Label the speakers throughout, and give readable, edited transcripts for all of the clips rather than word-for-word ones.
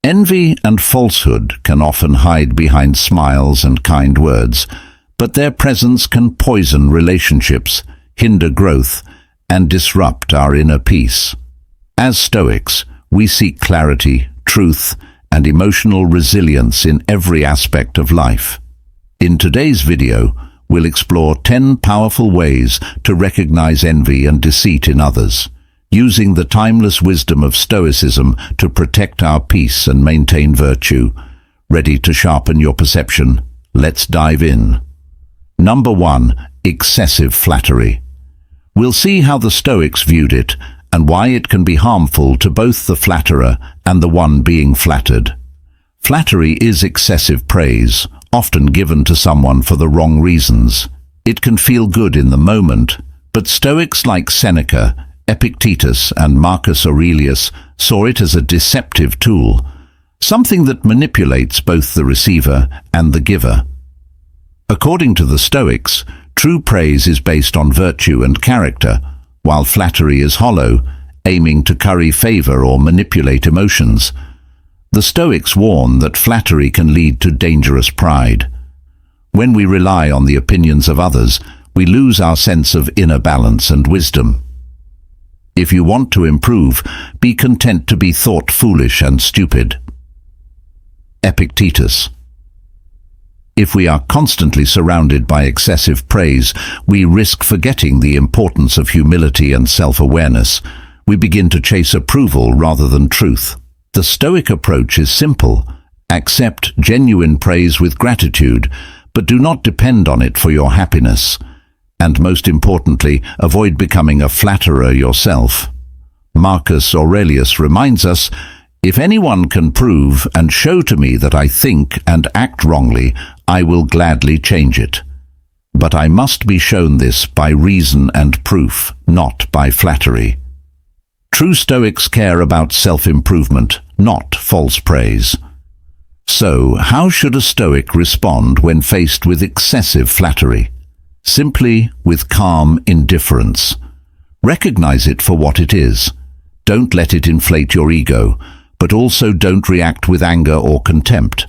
Speaker 1: Envy and falsehood can often hide behind smiles and kind words, but their presence can poison relationships, hinder growth, and disrupt our inner peace. As Stoics, we seek clarity, truth, and emotional resilience in every aspect of life. In today's video, we'll explore 10 powerful ways to recognize envy and deceit in others, using the timeless wisdom of Stoicism to protect our peace and maintain virtue. Ready to sharpen your perception? Let's dive in. Number 1. Excessive flattery. We'll see how the Stoics viewed it and why it can be harmful to both the flatterer and the one being flattered. Flattery is excessive praise, often given to someone for the wrong reasons. It can feel good in the moment, but Stoics like Seneca, Epictetus, and Marcus Aurelius saw it as a deceptive tool, something that manipulates both the receiver and the giver. According to the Stoics, true praise is based on virtue and character, while flattery is hollow, aiming to curry favor or manipulate emotions. The Stoics warn that flattery can lead to dangerous pride. When we rely on the opinions of others, we lose our sense of inner balance and wisdom. If you want to improve, be content to be thought foolish and stupid. Epictetus. If we are constantly surrounded by excessive praise, we risk forgetting the importance of humility and self-awareness. We begin to chase approval rather than truth. The Stoic approach is simple. Accept genuine praise with gratitude, but do not depend on it for your happiness. And most importantly, avoid becoming a flatterer yourself. Marcus Aurelius reminds us, "If anyone can prove and show to me that I think and act wrongly, I will gladly change it. But I must be shown this by reason and proof, not by flattery." True Stoics care about self-improvement, not false praise. So, how should a Stoic respond when faced with excessive flattery? Simply with calm indifference. Recognize it for what it is. Don't let it inflate your ego, but also don't react with anger or contempt.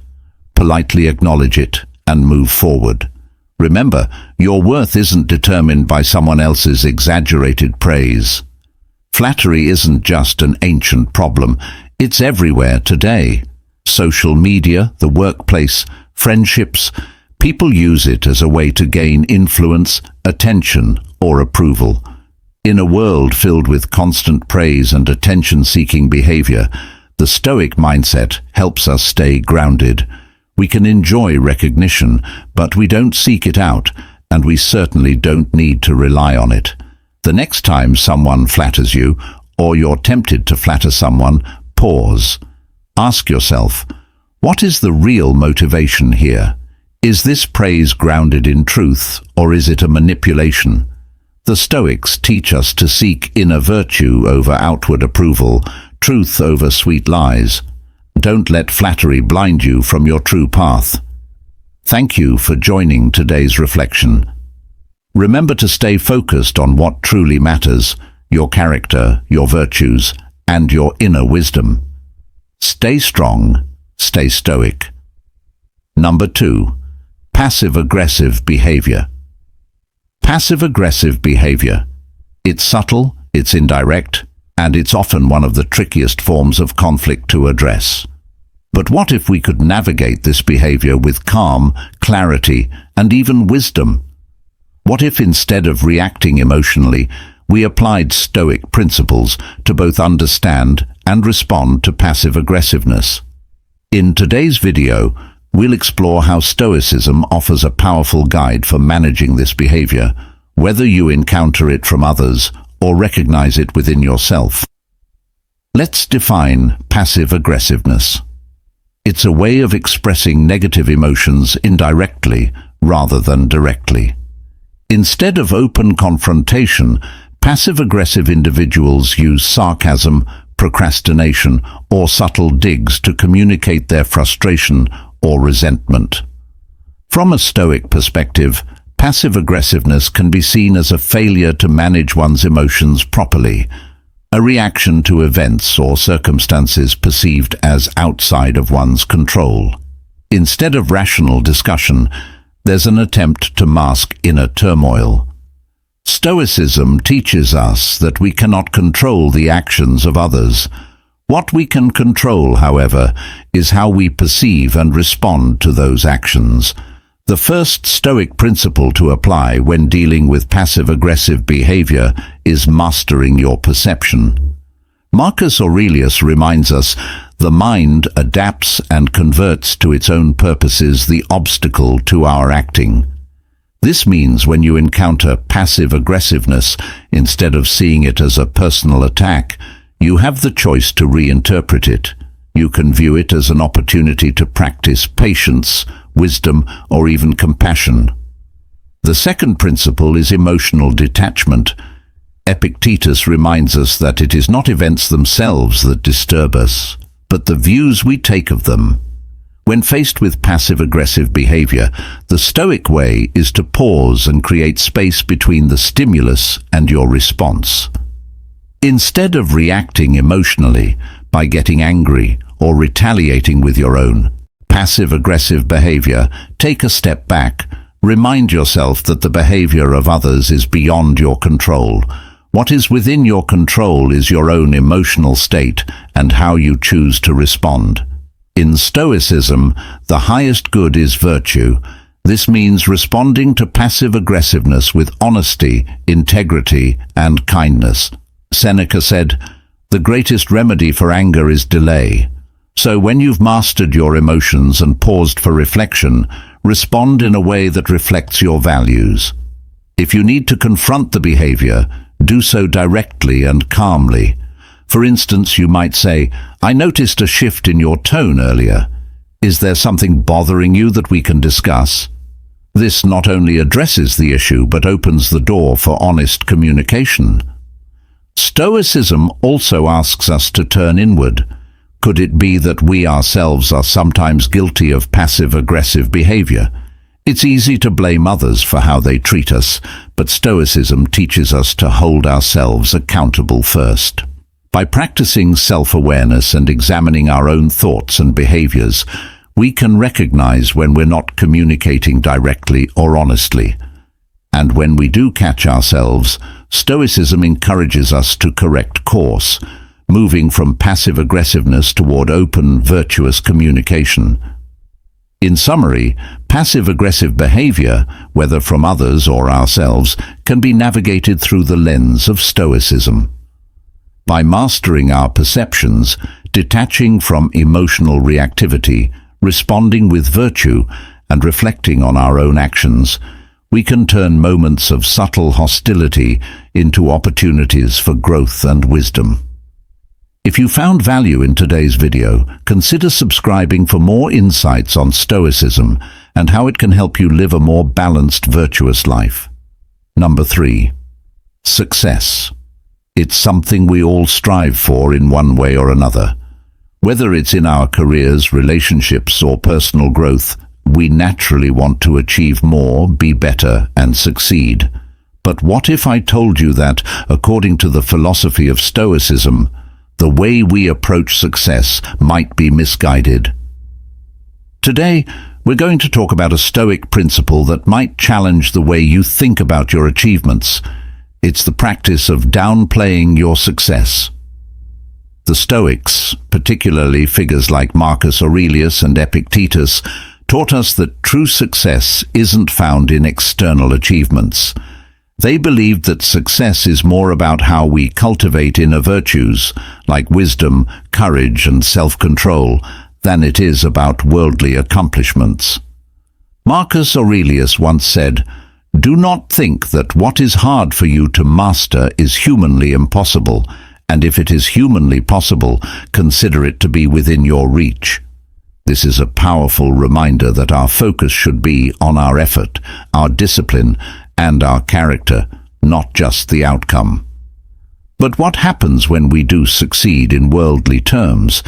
Speaker 1: Politely acknowledge it and move forward. Remember, your worth isn't determined by someone else's exaggerated praise. Flattery isn't just an ancient problem, it's everywhere today. Social media, the workplace, friendships, people use it as a way to gain influence, attention, or approval. In a world filled with constant praise and attention-seeking behavior, the Stoic mindset helps us stay grounded. We can enjoy recognition, but we don't seek it out, and we certainly don't need to rely on it. The next time someone flatters you, or you're tempted to flatter someone, pause. Ask yourself, what is the real motivation here? Is this praise grounded in truth, or is it a manipulation? The Stoics teach us to seek inner virtue over outward approval, truth over sweet lies. Don't let flattery blind you from your true path. Thank you for joining today's reflection. Remember to stay focused on what truly matters, your character, your virtues, and your inner wisdom. Stay strong, stay Stoic. Number 2. Passive-aggressive behavior. Passive-aggressive behavior. It's subtle, it's indirect, and it's often one of the trickiest forms of conflict to address. But what if we could navigate this behavior with calm, clarity, and even wisdom? What if instead of reacting emotionally, we applied Stoic principles to both understand and respond to passive aggressiveness? In today's video, we'll explore how Stoicism offers a powerful guide for managing this behavior, whether you encounter it from others or recognize it within yourself. Let's define passive aggressiveness. It's a way of expressing negative emotions indirectly rather than directly. Instead of open confrontation, passive-aggressive individuals use sarcasm, procrastination, or subtle digs to communicate their frustration or resentment. From a Stoic perspective, passive aggressiveness can be seen as a failure to manage one's emotions properly. a reaction to events or circumstances perceived as outside of one's control. Instead of rational discussion, there's an attempt to mask inner turmoil. Stoicism teaches us that we cannot control the actions of others. What we can control, however, is how we perceive and respond to those actions. The first Stoic principle to apply when dealing with passive-aggressive behavior is mastering your perception. Marcus Aurelius reminds us, the mind adapts and converts to its own purposes the obstacle to our acting. This means when you encounter passive aggressiveness, instead of seeing it as a personal attack, you have the choice to reinterpret it. You can view it as an opportunity to practice patience, wisdom, or even compassion. The second principle is emotional detachment. Epictetus reminds us that it is not events themselves that disturb us, but the views we take of them. When faced with passive-aggressive behavior, the Stoic way is to pause and create space between the stimulus and your response. Instead of reacting emotionally by getting angry or retaliating with your own passive-aggressive behavior, take a step back. Remind yourself that the behavior of others is beyond your control. What is within your control is your own emotional state and how you choose to respond. In Stoicism, the highest good is virtue. This means responding to passive aggressiveness with honesty, integrity, and kindness. Seneca said, "The greatest remedy for anger is delay." So when you've mastered your emotions and paused for reflection, respond in a way that reflects your values. If you need to confront the behavior, do so directly and calmly. For instance, you might say, "I noticed a shift in your tone earlier. Is there something bothering you that we can discuss?" This not only addresses the issue, but opens the door for honest communication. Stoicism also asks us to turn inward. Could it be that we ourselves are sometimes guilty of passive-aggressive behavior? It's easy to blame others for how they treat us, but Stoicism teaches us to hold ourselves accountable first. By practicing self-awareness and examining our own thoughts and behaviors, we can recognize when we're not communicating directly or honestly. And when we do catch ourselves, Stoicism encourages us to correct course, moving from passive aggressiveness toward open, virtuous communication. In summary, passive-aggressive behavior, whether from others or ourselves, can be navigated through the lens of Stoicism. By mastering our perceptions, detaching from emotional reactivity, responding with virtue, and reflecting on our own actions, we can turn moments of subtle hostility into opportunities for growth and wisdom. If you found value in today's video, consider subscribing for more insights on Stoicism and how it can help you live a more balanced, virtuous life. Number 3. Success. It's something we all strive for in one way or another. Whether it's in our careers, relationships, or personal growth, we naturally want to achieve more, be better, and succeed. But what if I told you that, according to the philosophy of Stoicism, the way we approach success might be misguided? Today, we're going to talk about a Stoic principle that might challenge the way you think about your achievements. It's the practice of downplaying your success. The Stoics, particularly figures like Marcus Aurelius and Epictetus, taught us that true success isn't found in external achievements. They believed that success is more about how we cultivate inner virtues, like wisdom, courage, and self-control, than it is about worldly accomplishments. Marcus Aurelius once said, "Do not think that what is hard for you to master is humanly impossible, and if it is humanly possible, consider it to be within your reach." This is a powerful reminder that our focus should be on our effort, our discipline, and our character, not just the outcome. But what happens when we do succeed in worldly terms?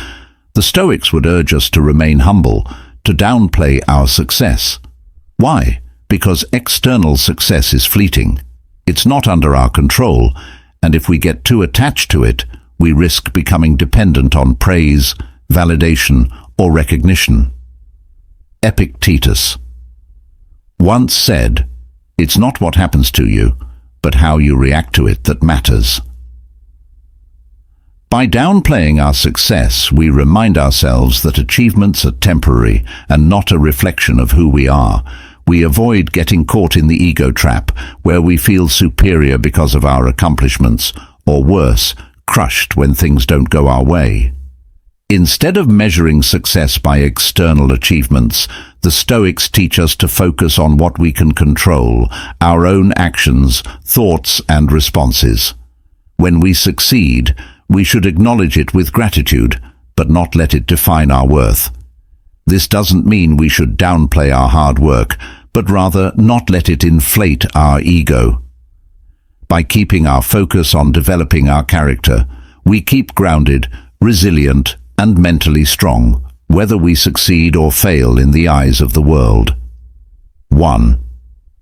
Speaker 1: The Stoics would urge us to remain humble, to downplay our success. Why? Because external success is fleeting. It's not under our control, and if we get too attached to it, we risk becoming dependent on praise, validation, or recognition. Epictetus once said, "It's not what happens to you, but how you react to it that matters." By downplaying our success, we remind ourselves that achievements are temporary and not a reflection of who we are. We avoid getting caught in the ego trap, where we feel superior because of our accomplishments, or worse, crushed when things don't go our way. Instead of measuring success by external achievements, the Stoics teach us to focus on what we can control, our own actions, thoughts, and responses. When we succeed, we should acknowledge it with gratitude, but not let it define our worth. This doesn't mean we should downplay our hard work, but rather not let it inflate our ego. By keeping our focus on developing our character, we keep grounded, resilient, and mentally strong, whether we succeed or fail in the eyes of the world. 1.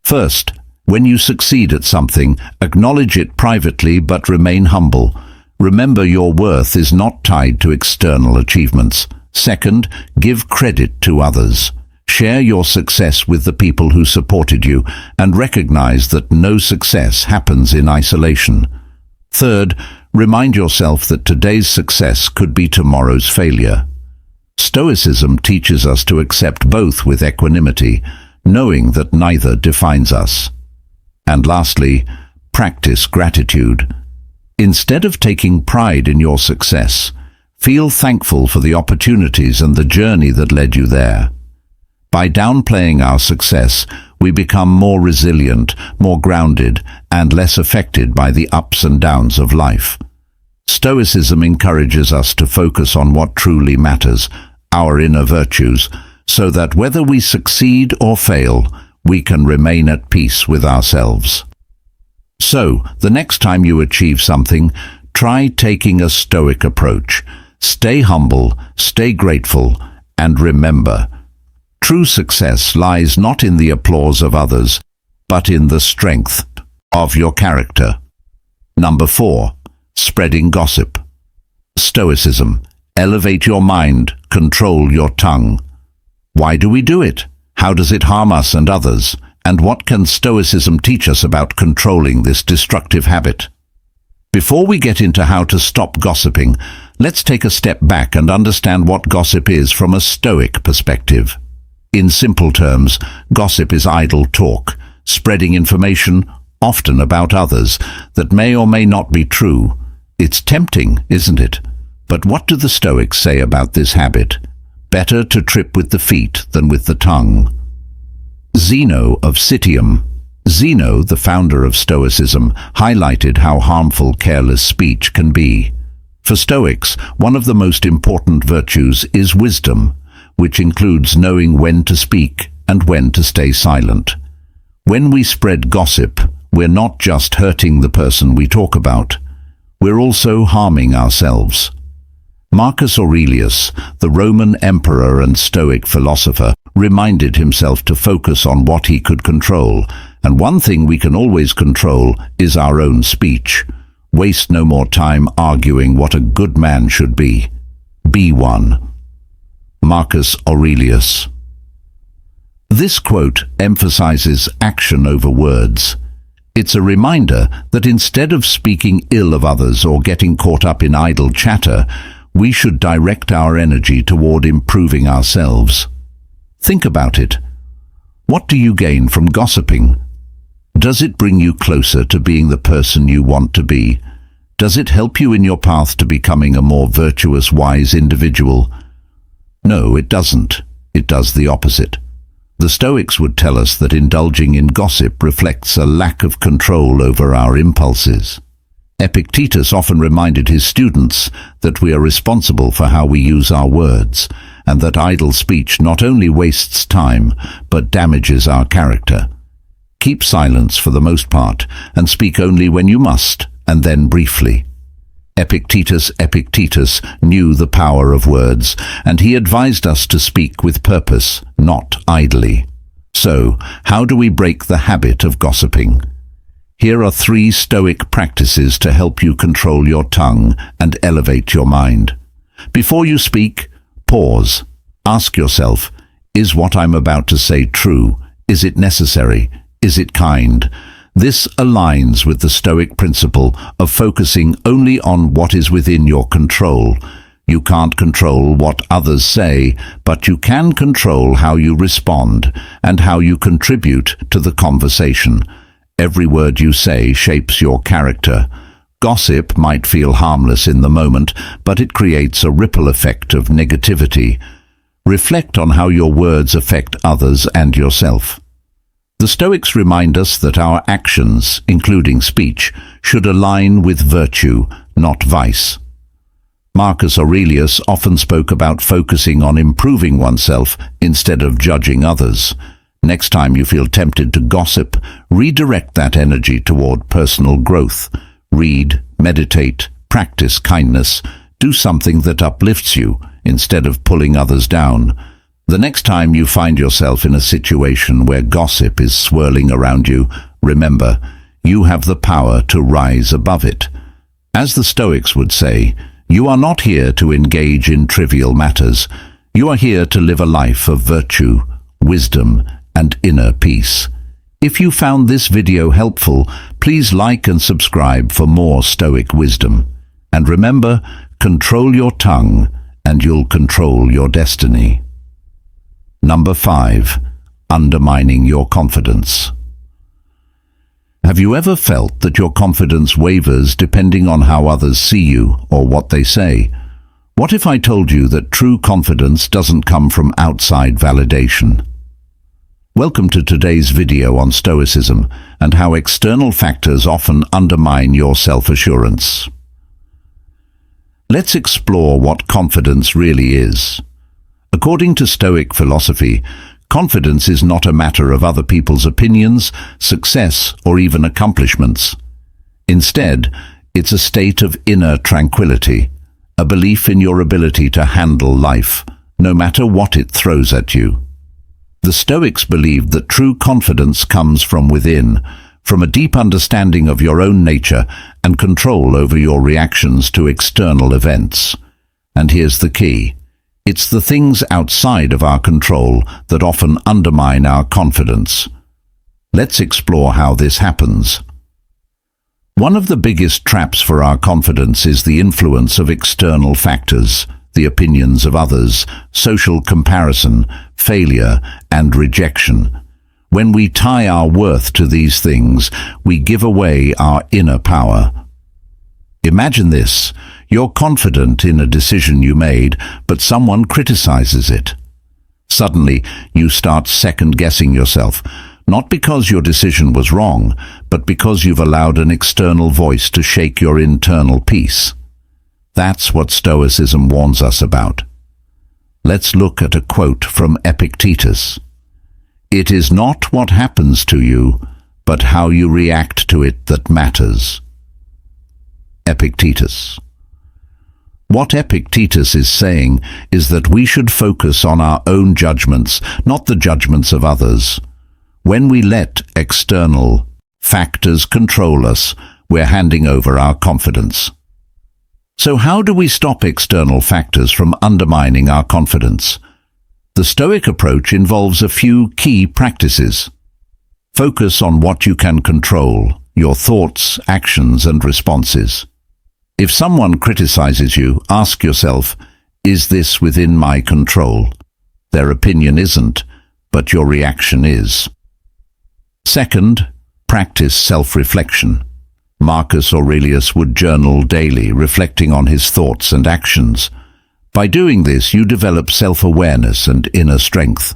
Speaker 1: First, when you succeed at something, acknowledge it privately but remain humble. Remember, your worth is not tied to external achievements. Second, give credit to others. Share your success with the people who supported you, and recognize that no success happens in isolation. Third, remind yourself that today's success could be tomorrow's failure. Stoicism teaches us to accept both with equanimity, knowing that neither defines us. And lastly, practice gratitude. Instead of taking pride in your success, feel thankful for the opportunities and the journey that led you there. By downplaying our success, we become more resilient, more grounded, and less affected by the ups and downs of life. Stoicism encourages us to focus on what truly matters, our inner virtues, so that whether we succeed or fail, we can remain at peace with ourselves. So, the next time you achieve something, try taking a Stoic approach. Stay humble, stay grateful, and remember, true success lies not in the applause of others, but in the strength of your character. Number 4. Spreading gossip. Stoicism. Elevate your mind, control your tongue. Why do we do it? How does it harm us and others? And what can Stoicism teach us about controlling this destructive habit? Before we get into how to stop gossiping, let's take a step back and understand what gossip is from a Stoic perspective. In simple terms, gossip is idle talk, spreading information, often about others, that may or may not be true. It's tempting, isn't it? But what do the Stoics say about this habit? Better to trip with the feet than with the tongue. Zeno of Citium. Zeno, the founder of Stoicism, highlighted how harmful careless speech can be. For Stoics, one of the most important virtues is wisdom, which includes knowing when to speak and when to stay silent. When we spread gossip, we're not just hurting the person we talk about, we're also harming ourselves. Marcus Aurelius, the Roman emperor and Stoic philosopher, reminded himself to focus on what he could control, and one thing we can always control is our own speech. Waste no more time arguing what a good man should be. Be one. Marcus Aurelius. This quote emphasizes action over words. It's a reminder that instead of speaking ill of others or getting caught up in idle chatter, we should direct our energy toward improving ourselves. Think about it. What do you gain from gossiping? Does it bring you closer to being the person you want to be? Does it help you in your path to becoming a more virtuous, wise individual? No, it doesn't. It does the opposite. The Stoics would tell us that indulging in gossip reflects a lack of control over our impulses. Epictetus often reminded his students that we are responsible for how we use our words, and that idle speech not only wastes time, but damages our character. Keep silence for the most part, and speak only when you must, and then briefly. Epictetus knew the power of words, and he advised us to speak with purpose, not idly. So, how do we break the habit of gossiping? Here are 3 Stoic practices to help you control your tongue and elevate your mind. Before you speak, pause. Ask yourself, is what I'm about to say true? Is it necessary? Is it kind? This aligns with the Stoic principle of focusing only on what is within your control. You can't control what others say, but you can control how you respond and how you contribute to the conversation. Every word you say shapes your character. Gossip might feel harmless in the moment, but it creates a ripple effect of negativity. Reflect on how your words affect others and yourself. The Stoics remind us that our actions, including speech, should align with virtue, not vice. Marcus Aurelius often spoke about focusing on improving oneself instead of judging others. Next time you feel tempted to gossip, redirect that energy toward personal growth. Read, meditate, practice kindness. Do something that uplifts you instead of pulling others down. The next time you find yourself in a situation where gossip is swirling around you, remember, you have the power to rise above it. As the Stoics would say, you are not here to engage in trivial matters. You are here to live a life of virtue, wisdom, and inner peace. If you found this video helpful, please like and subscribe for more Stoic wisdom. And remember, control your tongue and you'll control your destiny. Number 5. Undermining your confidence. Have you ever felt that your confidence wavers depending on how others see you or what they say? What if I told you that true confidence doesn't come from outside validation? Welcome to today's video on Stoicism and how external factors often undermine your self-assurance. Let's explore what confidence really is. According to Stoic philosophy, confidence is not a matter of other people's opinions, success, or even accomplishments. Instead, it's a state of inner tranquility, a belief in your ability to handle life, no matter what it throws at you. The Stoics believed that true confidence comes from within, from a deep understanding of your own nature and control over your reactions to external events. And here's the key. It's the things outside of our control that often undermine our confidence. Let's explore how this happens. One of the biggest traps for our confidence is the influence of external factors, the opinions of others, social comparison, failure, and rejection. When we tie our worth to these things, we give away our inner power. Imagine this. You're confident in a decision you made, but someone criticizes it. Suddenly, you start second-guessing yourself, not because your decision was wrong, but because you've allowed an external voice to shake your internal peace. That's what Stoicism warns us about. Let's look at a quote from Epictetus. "It is not what happens to you, but how you react to it that matters." Epictetus. What Epictetus is saying is that we should focus on our own judgments, not the judgments of others. When we let external factors control us, we're handing over our confidence. So how do we stop external factors from undermining our confidence? The Stoic approach involves a few key practices. Focus on what you can control, your thoughts, actions, and responses. If someone criticizes you, ask yourself, is this within my control? Their opinion isn't, but your reaction is. Second, practice self-reflection. Marcus Aurelius would journal daily, reflecting on his thoughts and actions. By doing this, you develop self-awareness and inner strength.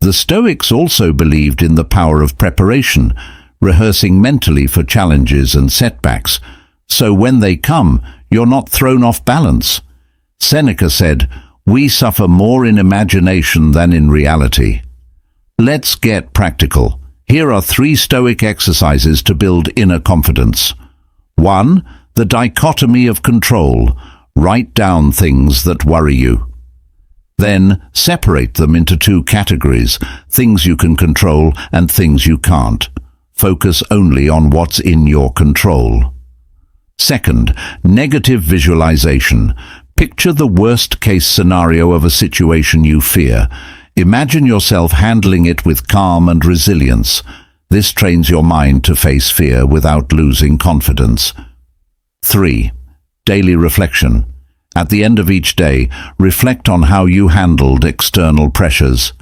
Speaker 1: The Stoics also believed in the power of preparation, rehearsing mentally for challenges and setbacks, so when they come, you're not thrown off balance. Seneca said, "We suffer more in imagination than in reality." Let's get practical. Here are 3 Stoic exercises to build inner confidence. 1. The dichotomy of control. Write down things that worry you. Then separate them into 2 categories, things you can control and things you can't. Focus only on what's in your control. Second, negative visualization. Picture the worst-case scenario of a situation you fear. Imagine yourself handling it with calm and resilience. This trains your mind to face fear without losing confidence. 3. Daily reflection. At the end of each day, reflect on how you handled external pressures.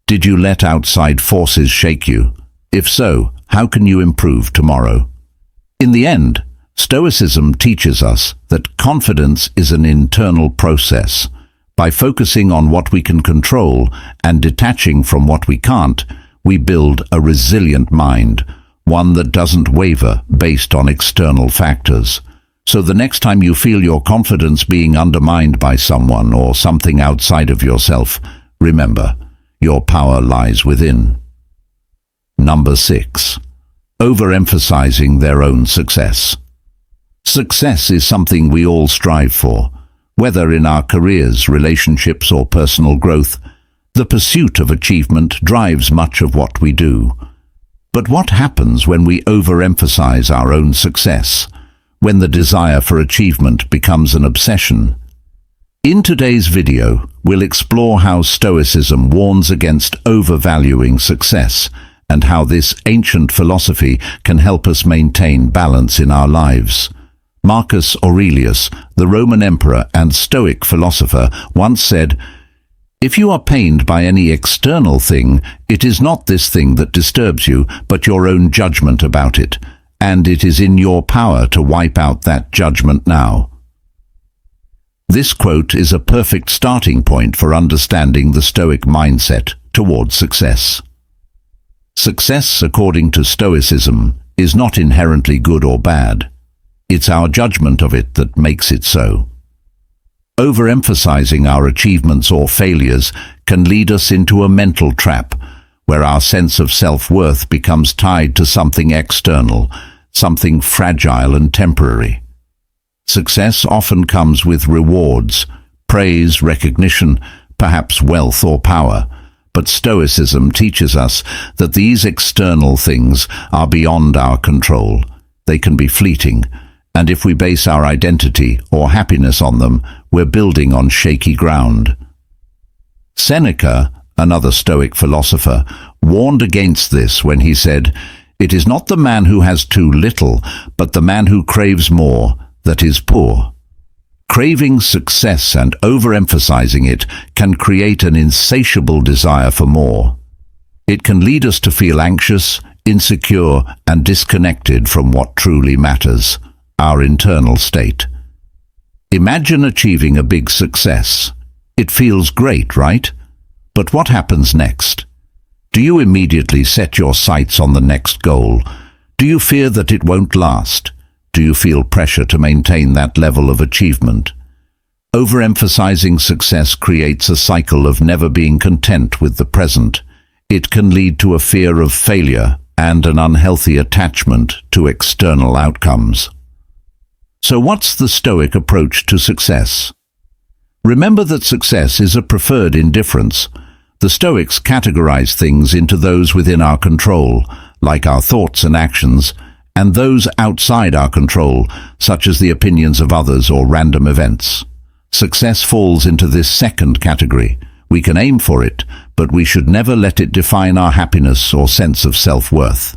Speaker 1: Did you let outside forces shake you? If so, how can you improve tomorrow? In the end, Stoicism teaches us that confidence is an internal process. By focusing on what we can control and detaching from what we can't, we build a resilient mind, one that doesn't waver based on external factors. So the next time you feel your confidence being undermined by someone or something outside of yourself, remember, your power lies within. Number 6. Overemphasizing their own success. Success is something we all strive for. Whether in our careers, relationships, or personal growth, the pursuit of achievement drives much of what we do. But what happens when we overemphasize our own success? When the desire for achievement becomes an obsession? In today's video, we'll explore how Stoicism warns against overvaluing success and how this ancient philosophy can help us maintain balance in our lives. Marcus Aurelius, the Roman emperor and Stoic philosopher, once said, "If you are pained by any external thing, it is not this thing that disturbs you, but your own judgment about it, and it is in your power to wipe out that judgment now." This quote is a perfect starting point for understanding the Stoic mindset towards success. Success, according to Stoicism, is not inherently good or bad. It's our judgment of it that makes it so. Overemphasizing our achievements or failures can lead us into a mental trap, where our sense of self-worth becomes tied to something external, something fragile and temporary. Success often comes with rewards, praise, recognition, perhaps wealth or power. But Stoicism teaches us that these external things are beyond our control. They can be fleeting, and if we base our identity or happiness on them, we're building on shaky ground. Seneca, another Stoic philosopher, warned against this when he said, "It is not the man who has too little, but the man who craves more that is poor." Craving success and overemphasizing it can create an insatiable desire for more. It can lead us to feel anxious, insecure, and disconnected from what truly matters, our internal state. Imagine achieving a big success. It feels great, right? But what happens next? Do you immediately set your sights on the next goal? Do you fear that it won't last? Do you feel pressure to maintain that level of achievement? Overemphasizing success creates a cycle of never being content with the present. It can lead to a fear of failure and an unhealthy attachment to external outcomes. So what's the Stoic approach to success? Remember that success is a preferred indifference. The Stoics categorize things into those within our control, like our thoughts and actions, and those outside our control, such as the opinions of others or random events. Success falls into this second category. We can aim for it, but we should never let it define our happiness or sense of self-worth.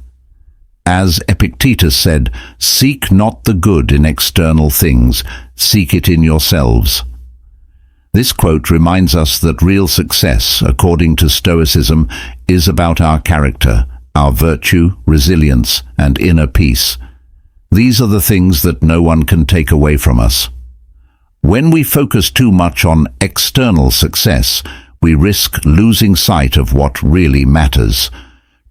Speaker 1: As Epictetus said, "Seek not the good in external things, seek it in yourselves." This quote reminds us that real success, according to Stoicism, is about our character, our virtue, resilience, and inner peace. These are the things that no one can take away from us. When we focus too much on external success, we risk losing sight of what really matters.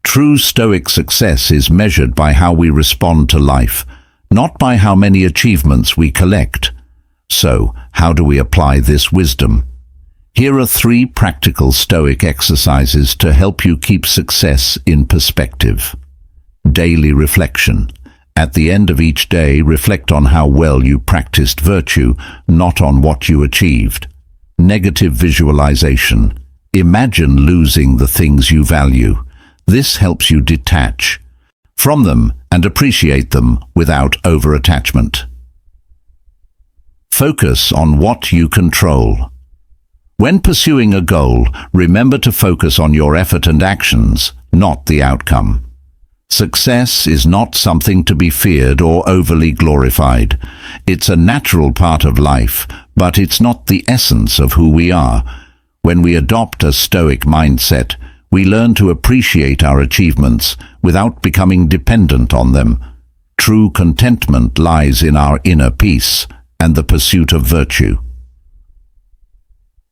Speaker 1: True Stoic success is measured by how we respond to life, not by how many achievements we collect. So, how do we apply this wisdom? Here are 3 practical Stoic exercises to help you keep success in perspective. Daily reflection. At the end of each day, reflect on how well you practiced virtue, not on what you achieved. Negative visualization. Imagine losing the things you value. This helps you detach. from them and appreciate them without over-attachment. Focus on what you control. When pursuing a goal, remember to focus on your effort and actions, not the outcome. Success is not something to be feared or overly glorified. It's a natural part of life, but it's not the essence of who we are. When we adopt a Stoic mindset, we learn to appreciate our achievements without becoming dependent on them. True contentment lies in our inner peace and the pursuit of virtue.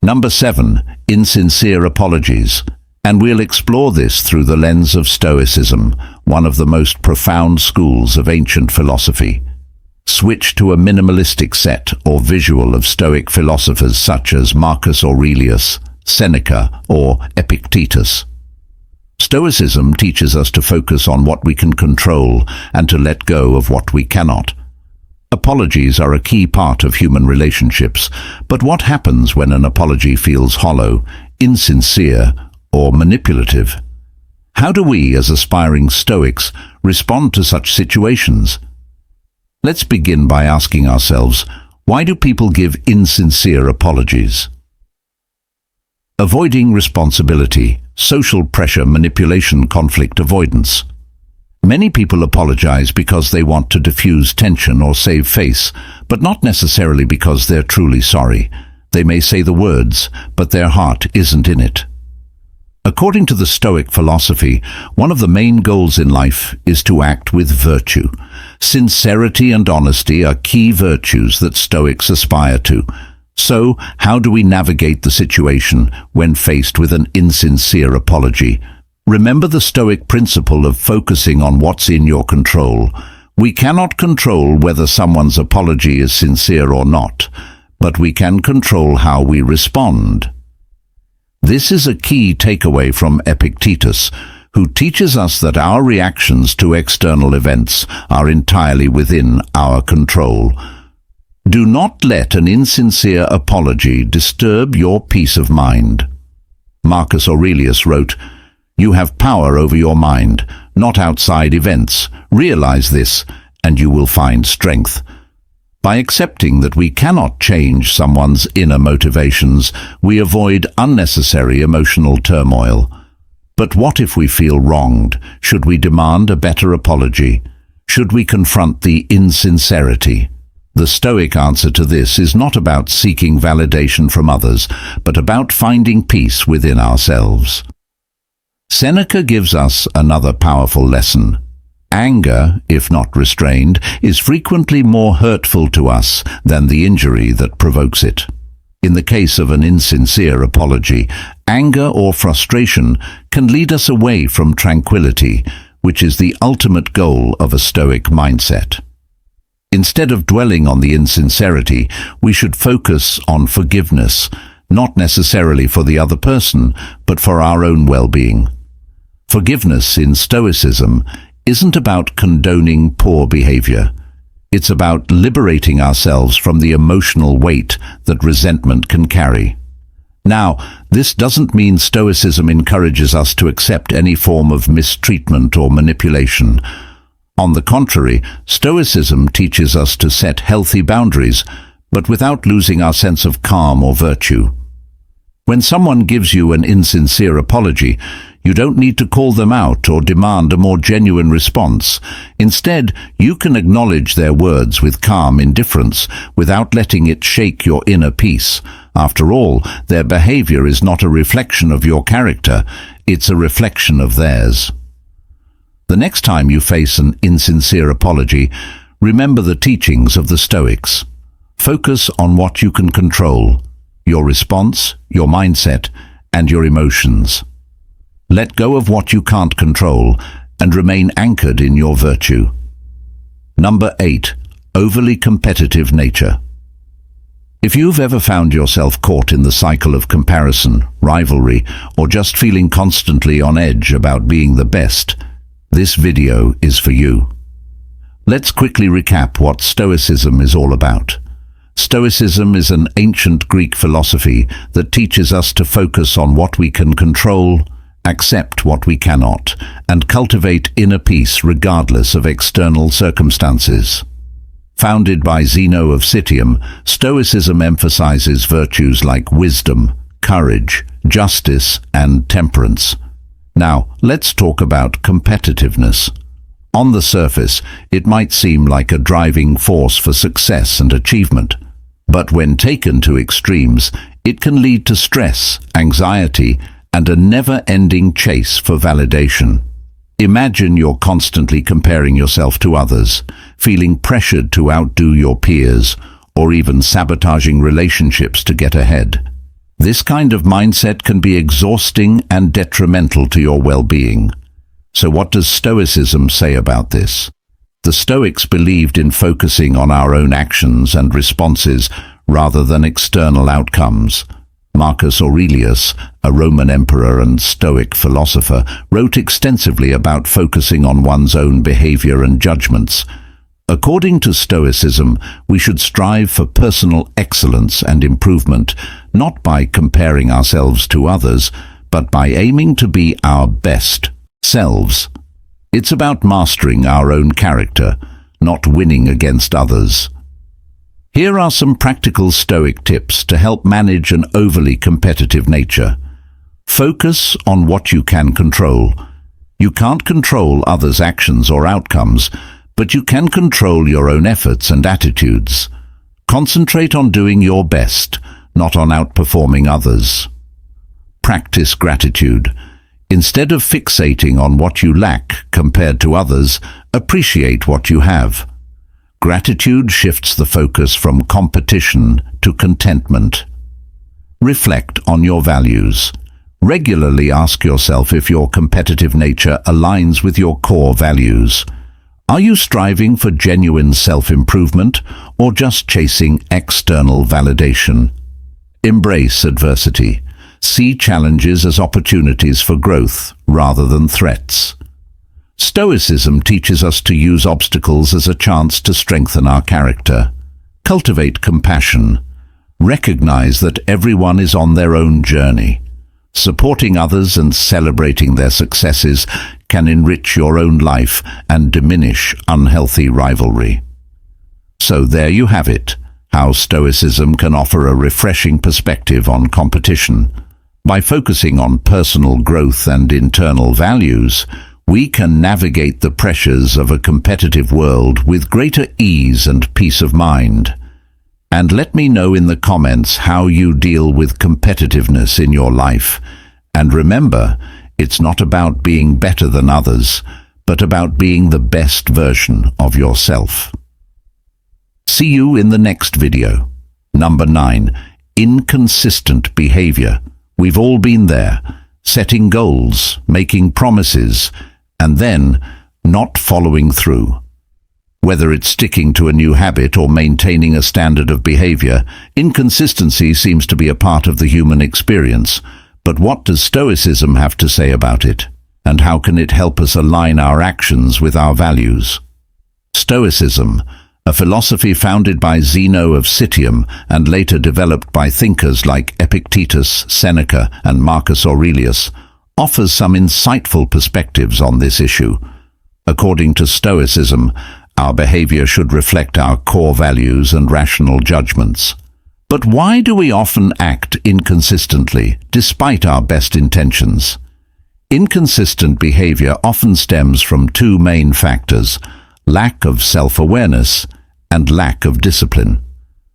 Speaker 1: Number 7. Insincere apologies. And we'll explore this through the lens of Stoicism, one of the most profound schools of ancient philosophy. Switch to a minimalistic set or visual of Stoic philosophers such as Marcus Aurelius, Seneca, or Epictetus. Stoicism teaches us to focus on what we can control and to let go of what we cannot. Apologies are a key part of human relationships, but what happens when an apology feels hollow, insincere, or manipulative? How do we, as aspiring Stoics, respond to such situations? Let's begin by asking ourselves, why do people give insincere apologies? Avoiding responsibility, social pressure, manipulation, conflict avoidance. Many people apologize because they want to diffuse tension or save face, but not necessarily because they're truly sorry. They may say the words, but their heart isn't in it. According to the Stoic philosophy, one of the main goals in life is to act with virtue. Sincerity and honesty are key virtues that Stoics aspire to. So, how do we navigate the situation when faced with an insincere apology? Remember the Stoic principle of focusing on what's in your control. We cannot control whether someone's apology is sincere or not, but we can control how we respond. This is a key takeaway from Epictetus, who teaches us that our reactions to external events are entirely within our control. Do not let an insincere apology disturb your peace of mind. Marcus Aurelius wrote, "You have power over your mind, not outside events. Realize this, and you will find strength." By accepting that we cannot change someone's inner motivations, we avoid unnecessary emotional turmoil. But what if we feel wronged? Should we demand a better apology? Should we confront the insincerity? The Stoic answer to this is not about seeking validation from others, but about finding peace within ourselves. Seneca gives us another powerful lesson. Anger, if not restrained, is frequently more hurtful to us than the injury that provokes it. In the case of an insincere apology, anger or frustration can lead us away from tranquility, which is the ultimate goal of a Stoic mindset. Instead of dwelling on the insincerity, we should focus on forgiveness, not necessarily for the other person, but for our own well-being. Forgiveness in Stoicism isn't about condoning poor behavior. It's about liberating ourselves from the emotional weight that resentment can carry. Now, this doesn't mean Stoicism encourages us to accept any form of mistreatment or manipulation. On the contrary, Stoicism teaches us to set healthy boundaries, but without losing our sense of calm or virtue. When someone gives you an insincere apology, you don't need to call them out or demand a more genuine response. Instead, you can acknowledge their words with calm indifference without letting it shake your inner peace. After all, their behavior is not a reflection of your character, it's a reflection of theirs. The next time you face an insincere apology, remember the teachings of the Stoics. Focus on what you can control: your response, your mindset, and your emotions. Let go of what you can't control and remain anchored in your virtue. Number 8. Overly competitive nature. If you've ever found yourself caught in the cycle of comparison, rivalry, or just feeling constantly on edge about being the best, this video is for you. Let's quickly recap what Stoicism is all about. Stoicism is an ancient Greek philosophy that teaches us to focus on what we can control accept what we cannot, and cultivate inner peace regardless of external circumstances. Founded by Zeno of Citium, Stoicism emphasizes virtues like wisdom, courage, justice, and temperance. Now, let's talk about competitiveness. On the surface, it might seem like a driving force for success and achievement. But when taken to extremes, it can lead to stress, anxiety, and a never-ending chase for validation. Imagine you're constantly comparing yourself to others, feeling pressured to outdo your peers, or even sabotaging relationships to get ahead. This kind of mindset can be exhausting and detrimental to your well-being. So what does Stoicism say about this? The Stoics believed in focusing on our own actions and responses rather than external outcomes. Marcus Aurelius, a Roman emperor and Stoic philosopher, wrote extensively about focusing on one's own behavior and judgments. According to Stoicism, we should strive for personal excellence and improvement, not by comparing ourselves to others, but by aiming to be our best selves. It's about mastering our own character, not winning against others. Here are some practical Stoic tips to help manage an overly competitive nature. Focus on what you can control. You can't control others' actions or outcomes, but you can control your own efforts and attitudes. Concentrate on doing your best, not on outperforming others. Practice gratitude. Instead of fixating on what you lack compared to others, appreciate what you have. Gratitude shifts the focus from competition to contentment. Reflect on your values. Regularly ask yourself if your competitive nature aligns with your core values. Are you striving for genuine self-improvement or just chasing external validation? Embrace adversity. See challenges as opportunities for growth rather than threats. Stoicism teaches us to use obstacles as a chance to strengthen our character. Cultivate compassion. Recognize that everyone is on their own journey. Supporting others and celebrating their successes can enrich your own life and diminish unhealthy rivalry. So there you have it, how Stoicism can offer a refreshing perspective on competition. By focusing on personal growth and internal values, we can navigate the pressures of a competitive world with greater ease and peace of mind. And let me know in the comments how you deal with competitiveness in your life. And remember, it's not about being better than others, but about being the best version of yourself. See you in the next video. Number 9. Inconsistent behavior. We've all been there, setting goals, making promises, and then not following through. Whether it's sticking to a new habit or maintaining a standard of behavior, inconsistency seems to be a part of the human experience. But what does Stoicism have to say about it? And how can it help us align our actions with our values? Stoicism, a philosophy founded by Zeno of Citium and later developed by thinkers like Epictetus, Seneca, and Marcus Aurelius, offers some insightful perspectives on this issue. According to Stoicism, our behavior should reflect our core values and rational judgments. But why do we often act inconsistently, despite our best intentions? Inconsistent behavior often stems from two main factors: lack of self-awareness and lack of discipline.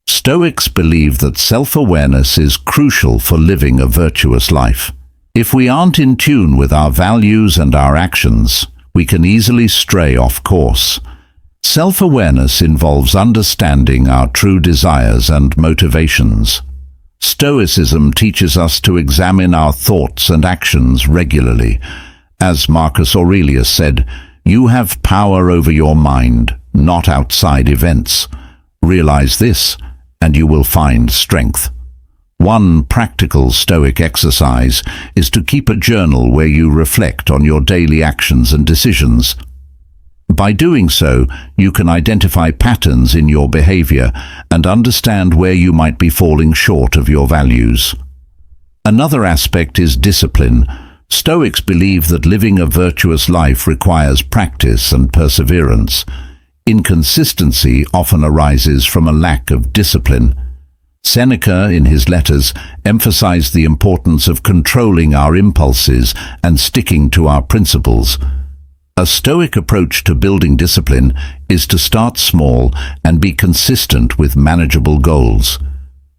Speaker 1: Stoics believe that self-awareness is crucial for living a virtuous life. If we aren't in tune with our values and our actions, we can easily stray off course. Self-awareness involves understanding our true desires and motivations. Stoicism teaches us to examine our thoughts and actions regularly. As Marcus Aurelius said, "You have power over your mind, not outside events. Realize this, and you will find strength." One practical Stoic exercise is to keep a journal where you reflect on your daily actions and decisions. By doing so, you can identify patterns in your behavior and understand where you might be falling short of your values. Another aspect is discipline. Stoics believe that living a virtuous life requires practice and perseverance. Inconsistency often arises from a lack of discipline. Seneca, in his letters, emphasized the importance of controlling our impulses and sticking to our principles. A Stoic approach to building discipline is to start small and be consistent with manageable goals.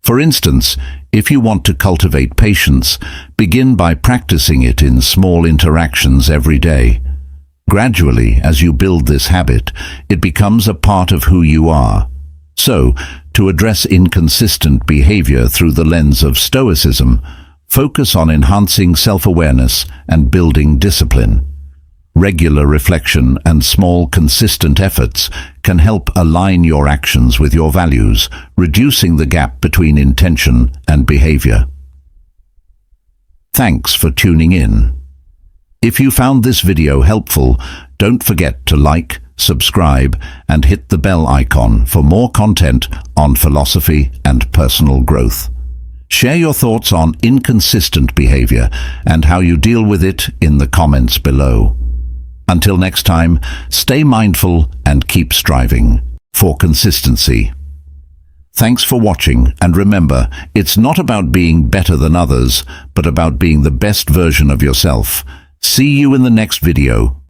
Speaker 1: For instance, if you want to cultivate patience, begin by practicing it in small interactions every day. Gradually, as you build this habit, it becomes a part of who you are. So, to address inconsistent behavior through the lens of Stoicism, focus on enhancing self-awareness and building discipline. Regular reflection and small, consistent efforts can help align your actions with your values, reducing the gap between intention and behavior. Thanks for tuning in. If you found this video helpful, don't forget to like, subscribe, and hit the bell icon for more content on philosophy and personal growth. Share your thoughts on inconsistent behavior and how you deal with it in the comments below. Until next time, stay mindful and keep striving for consistency. Thanks for watching, and remember, it's not about being better than others, but about being the best version of yourself. See you in the next video.